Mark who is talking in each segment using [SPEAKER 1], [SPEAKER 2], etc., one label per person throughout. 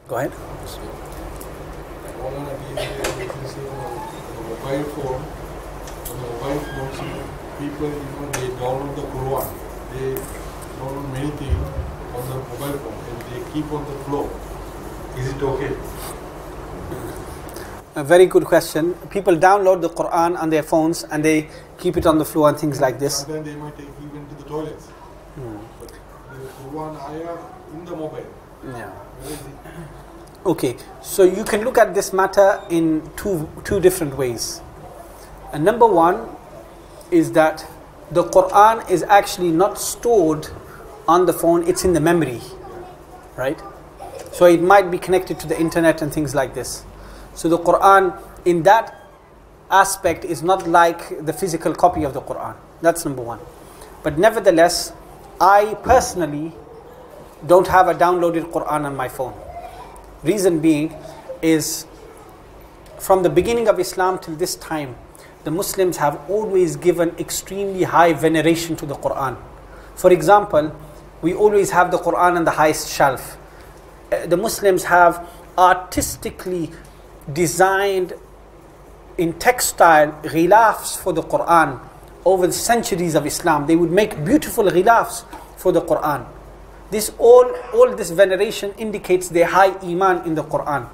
[SPEAKER 1] Go ahead.
[SPEAKER 2] Mobile phone, on the mobile phones, people, they download the Quran. They download many things on the mobile phone and they keep on the floor. Is it okay?
[SPEAKER 1] A very good question. People download the Quran on their phones and they keep it on the floor and things like this.
[SPEAKER 2] Sometimes they might take even to the toilets. But the Quran ayah in the mobile.
[SPEAKER 1] Yeah. Okay, so you can look at this matter in two different ways. And number one is that the Quran is actually not stored on the phone, it's in the memory, right? So it might be connected to the internet and things like this. So the Quran in that aspect is not like the physical copy of the Quran. That's number one. But nevertheless, I personally don't have a downloaded Quran on my phone. Reason being is, from the beginning of Islam till this time, the Muslims have always given extremely high veneration to the Quran. For example, we always have the Quran on the highest shelf. The Muslims have artistically designed in textile ghilafs for the Quran over the centuries of Islam. They would make beautiful ghilafs for the Quran. This all this veneration indicates their high iman in the Quran.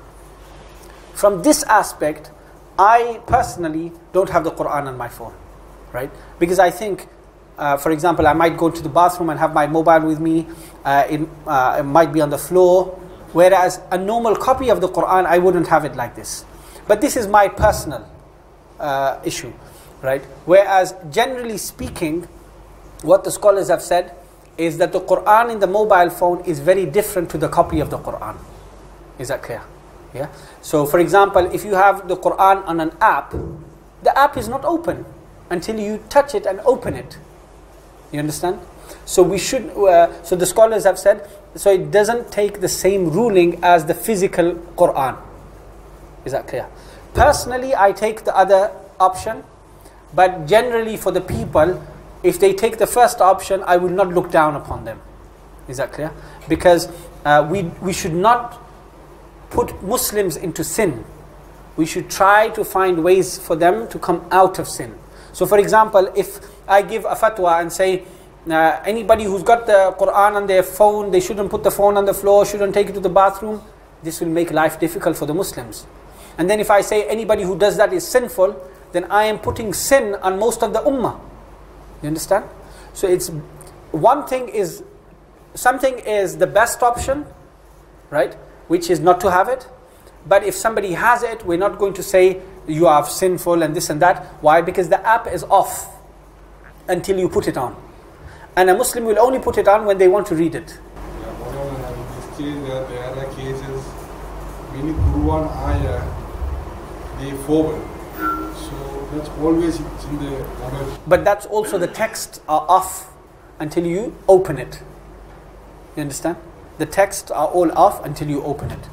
[SPEAKER 1] From this aspect, I personally don't have the Quran on my phone, right? Because I think, for example, I might go to the bathroom and have my mobile with me. It might be on the floor. Whereas a normal copy of the Quran, I wouldn't have it like this. But this is my personal issue, right? Whereas generally speaking, what the scholars have said is that the Quran in the mobile phone is very different to the copy of the Quran. Is that clear? Yeah. So for example, if you have the Quran on an app, the app is not open until you touch it and open it. You understand? So we should. So the scholars have said, so it doesn't take the same ruling as the physical Quran. Is that clear? Personally, I take the other option, but generally for the people, if they take the first option, I will not look down upon them. Is that clear? Because we should not put Muslims into sin. We should try to find ways for them to come out of sin. So for example, if I give a fatwa and say, anybody who's got the Quran on their phone, they shouldn't put the phone on the floor, shouldn't take it to the bathroom, this will make life difficult for the Muslims. And then if I say anybody who does that is sinful, then I am putting sin on most of the ummah. You understand? So it's one thing is, something is the best option, right? Which is not to have it. But if somebody has it, we're not going to say you are sinful and this and that. Why? Because the app is off until you put it on. And a Muslim will only put it on when they want to read it.
[SPEAKER 2] There are cases, many Quran ayah, they forward. So that's always it's in the mobile.
[SPEAKER 1] But that's also the texts are off until you open it. You understand? The texts are all off until you open it.